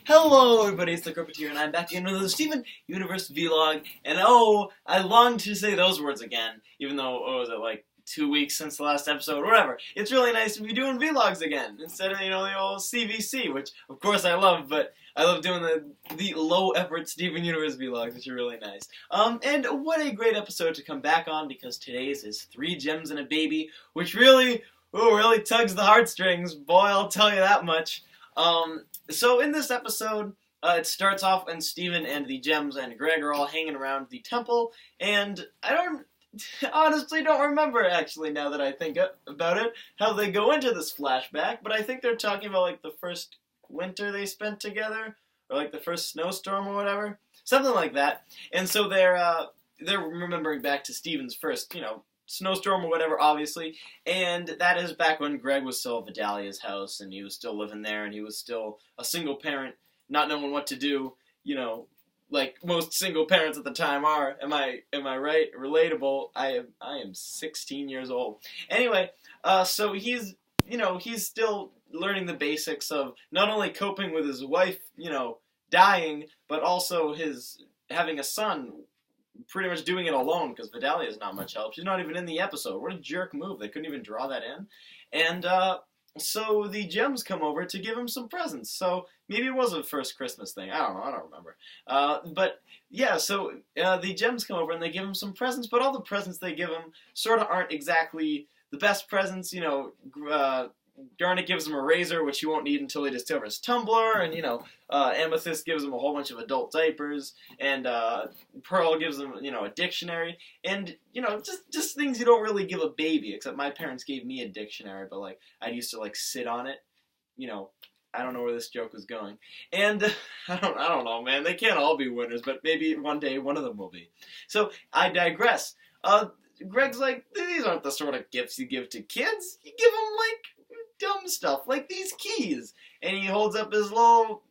Hello everybody, it's the Cruppeteer, and I'm back again with another Steven Universe vlog, and I long to say those words again, even though, was it like 2 weeks since the last episode, whatever. It's really nice to be doing vlogs again, instead of, the old CVC, which, of course, I love, but I love doing the low-effort Steven Universe vlogs, which are really nice. And what a great episode to come back on, because today's is 3 Gems and a Baby, which really tugs the heartstrings, boy, I'll tell you that much. So in this episode, it starts off when Steven and the Gems and Greg are all hanging around the temple, and I honestly don't remember, actually, now that I think about it, how they go into this flashback, but I think they're talking about, like, the first winter they spent together, or, like, the first snowstorm or whatever, something like that, and so they're remembering back to Steven's first, snowstorm or whatever, obviously, and that is back when Greg was still at Vidalia's house, and he was still living there, and he was still a single parent, not knowing what to do, like most single parents at the time are. Am I right? Relatable. I am 16 years old. Anyway, so he's still learning the basics of not only coping with his wife, dying, but also his having a son, pretty much doing it alone, because Vidalia is not much help. She's not even in the episode. What a jerk move. They couldn't even draw that in. And so the Gems come over to give him some presents. So maybe it was a first Christmas thing. I don't know. I don't remember. But yeah, so the Gems come over and they give him some presents, but all the presents they give him sort of aren't exactly the best presents. Garnet gives him a razor, which he won't need until he discovers Tumblr, and, Amethyst gives him a whole bunch of adult diapers, and Pearl gives him, a dictionary, and, just things you don't really give a baby, except my parents gave me a dictionary, but, like, I used to, like, sit on it, I don't know where this joke was going, and I don't know, man, they can't all be winners, but maybe one day one of them will be. So, I digress. Greg's like, these aren't the sort of gifts you give to kids, you give them, like, dumb stuff, like these keys. And he holds up his little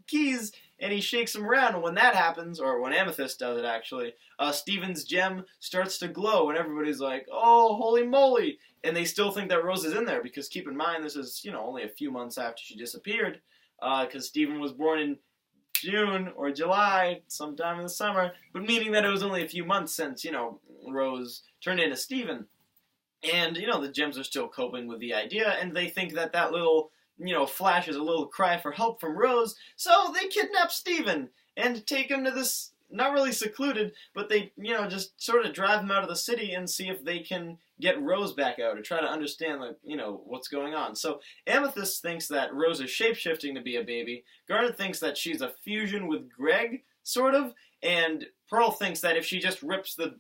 keys, and he shakes them around, and when that happens, or when Amethyst does it, actually, Steven's gem starts to glow, and everybody's like, oh, holy moly, and they still think that Rose is in there, because keep in mind, this is, only a few months after she disappeared, because Steven was born in June, or July, sometime in the summer, but meaning that it was only a few months since, Rose turned into Steven. And, the Gems are still coping with the idea, and they think that that little, flash is a little cry for help from Rose, so they kidnap Steven and take him to this, not really secluded, but they, just sort of drive him out of the city and see if they can get Rose back out, or try to understand, like, what's going on. So Amethyst thinks that Rose is shape-shifting to be a baby, Garnet thinks that she's a fusion with Greg, sort of, and Pearl thinks that if she just rips the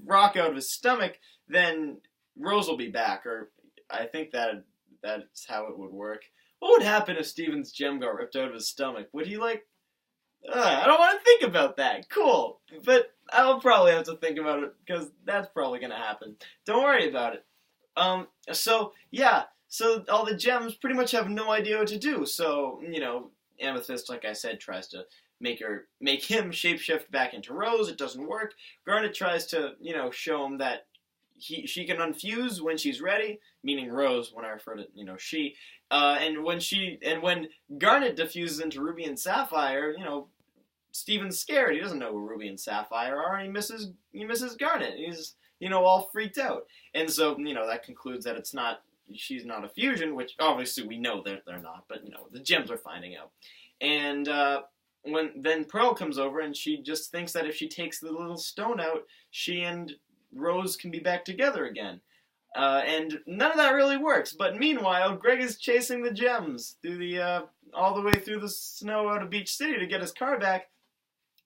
rock out of his stomach, then Rose will be back, or I think that's how it would work. What would happen if Steven's gem got ripped out of his stomach? Would he, like, I don't want to think about that. Cool. But I'll probably have to think about it, because that's probably going to happen. Don't worry about it. So all the Gems pretty much have no idea what to do. So, Amethyst, like I said, tries to make him shapeshift back into Rose. It doesn't work. Garnet tries to, show him that she can unfuse when she's ready, meaning Rose, when I refer to, she. And when Garnet diffuses into Ruby and Sapphire, Steven's scared. He doesn't know who Ruby and Sapphire are, and he misses Garnet. He's, all freaked out. And so, that concludes that she's not a fusion, which obviously we know they're not, but, the Gems are finding out. And, then Pearl comes over, and she just thinks that if she takes the little stone out, she and Rose can be back together again. And none of that really works, but meanwhile, Greg is chasing the Gems through all the way through the snow out of Beach City to get his car back,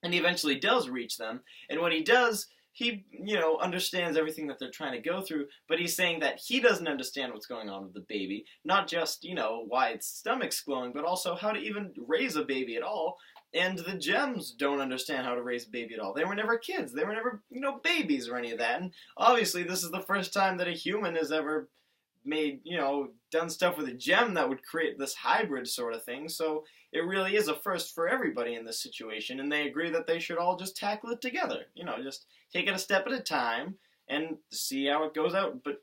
and he eventually does reach them, and when he does, he, understands everything that they're trying to go through, but he's saying that he doesn't understand what's going on with the baby, not just, why its stomach's glowing, but also how to even raise a baby at all. And the Gems don't understand how to raise a baby at all. They were never kids. They were never, babies or any of that. And obviously, this is the first time that a human has ever made, done stuff with a gem that would create this hybrid sort of thing. So it really is a first for everybody in this situation. And they agree that they should all just tackle it together. Just take it a step at a time and see how it goes out. But,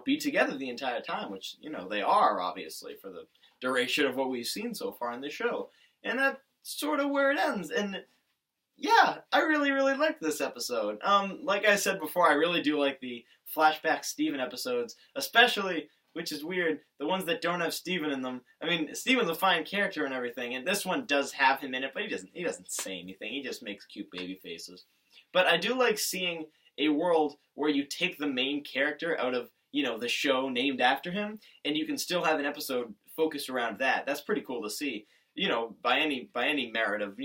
be together the entire time, which, they are, obviously, for the duration of what we've seen so far in the show. And that's sort of where it ends. And yeah, I really, really liked this episode. Like I said before, I really do like the flashback Steven episodes, especially, which is weird, the ones that don't have Steven in them. I mean, Steven's a fine character and everything, and this one does have him in it, but he doesn't say anything. He just makes cute baby faces. But I do like seeing a world where you take the main character out of, the show named after him, and you can still have an episode focused around that. That's pretty cool to see. By any merit of,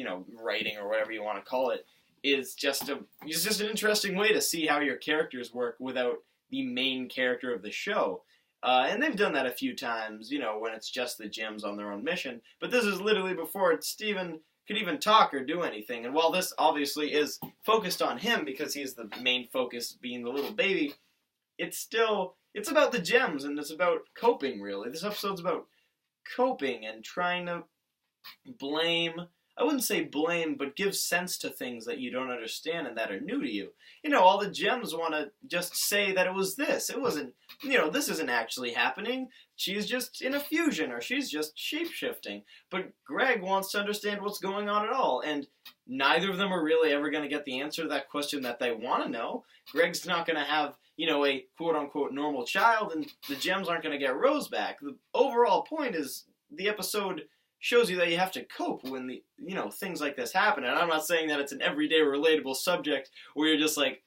writing or whatever you want to call it, is just an interesting way to see how your characters work without the main character of the show. And they've done that a few times, when it's just the gems on their own mission. But this is literally before Steven could even talk or do anything. And while this obviously is focused on him because he's the main focus being the little baby, it's about the gems and it's about coping, really. This episode's about coping and trying to I wouldn't say blame, but give sense to things that you don't understand and that are new to you. All the gems want to just say that it was this. It wasn't, this isn't actually happening. She's just in a fusion, or she's just shape-shifting. But Greg wants to understand what's going on at all, and neither of them are really ever going to get the answer to that question that they want to know. Greg's not going to have, a quote-unquote normal child, and the gems aren't going to get Rose back. The overall point is the episode shows you that you have to cope when things like this happen. And I'm not saying that it's an everyday relatable subject where you're just like,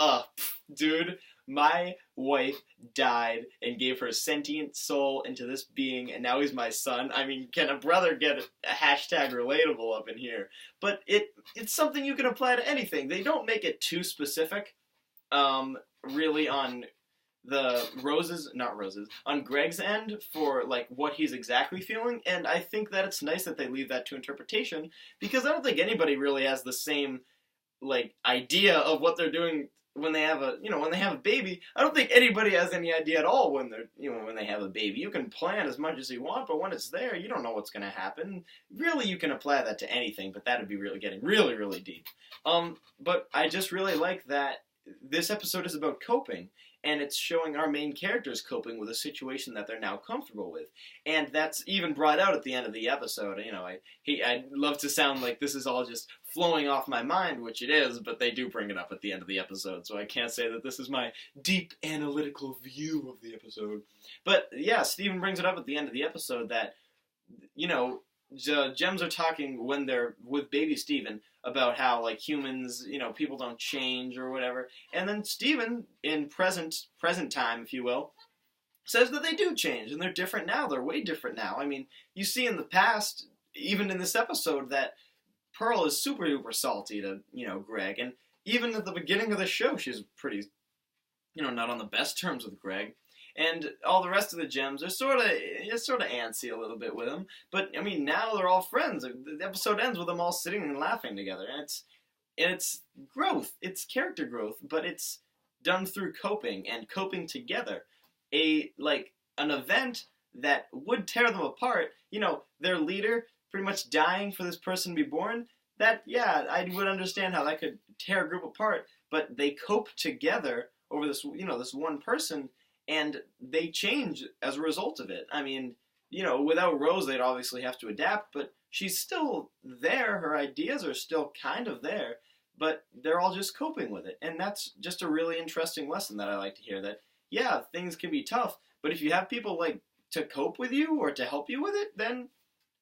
dude, my wife died and gave her sentient soul into this being, and now he's my son. I mean, can a brother get a hashtag relatable up in here? But it's something you can apply to anything. They don't make it too specific, really, on on Greg's end for, what he's exactly feeling, and I think that it's nice that they leave that to interpretation, because I don't think anybody really has the same, idea of what they're doing when they have a baby. I don't think anybody has any idea at all when they have a baby. You can plan as much as you want, but when it's there, you don't know what's going to happen. Really, you can apply that to anything, but that would be really getting really, really deep. But I just really like that this episode is about coping, and it's showing our main characters coping with a situation that they're now comfortable with. And that's even brought out at the end of the episode. I'd love to sound like this is all just flowing off my mind, which it is, but they do bring it up at the end of the episode, so I can't say that this is my deep analytical view of the episode. But yeah, Steven brings it up at the end of the episode that, gems are talking when they're with baby Steven about how, humans, people don't change or whatever. And then Steven, in present time, if you will, says that they do change, and they're different now. They're way different now. I mean, you see in the past, even in this episode, that Pearl is super duper salty to, Greg. And even at the beginning of the show, she's pretty, not on the best terms with Greg. And all the rest of the gems are sort of antsy a little bit with him. But, I mean, now they're all friends. The episode ends with them all sitting and laughing together. And it's growth. It's character growth. But it's done through coping and coping together. An event that would tear them apart. Their leader pretty much dying for this person to be born. That, yeah, I would understand how that could tear a group apart. But they cope together over this, this one person. And they change as a result of it. I mean, without Rose, they'd obviously have to adapt, but she's still there. Her ideas are still kind of there, but they're all just coping with it. And that's just a really interesting lesson that I like to hear, that, yeah, things can be tough, but if you have people, to cope with you or to help you with it, then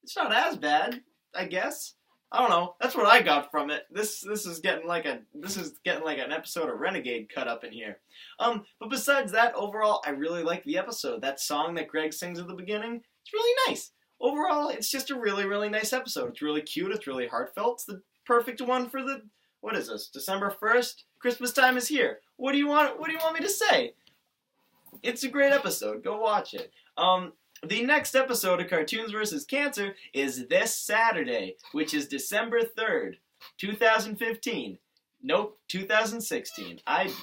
it's not as bad, I guess. I don't know. That's what I got from it. This is getting like an episode of Renegade cut up in here. But besides that, overall, I really like the episode. That song that Greg sings at the beginning, it's really nice. Overall, it's just a really, really nice episode. It's really cute. It's really heartfelt. It's the perfect one for what is this? December 1st? Christmas time is here. What do you want me to say? It's a great episode. Go watch it. The next episode of Cartoons vs. Cancer is this Saturday, which is December 3rd, 2015. Nope, 2016. I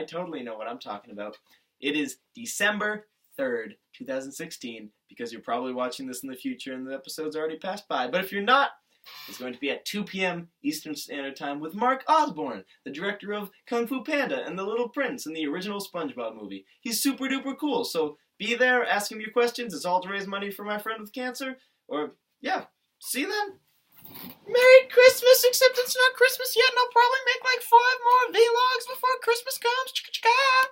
totally know what I'm talking about. It is December 3rd, 2016, because you're probably watching this in the future and the episode's already passed by. But if you're not, it's going to be at 2 p.m. Eastern Standard Time with Mark Osborne, the director of Kung Fu Panda and The Little Prince and the original SpongeBob movie. He's super duper cool, so be there, ask him your questions. It's all to raise money for my friend with cancer. Or, yeah, see you then. Merry Christmas, except it's not Christmas yet, and I'll probably make like 5 more vlogs before Christmas comes.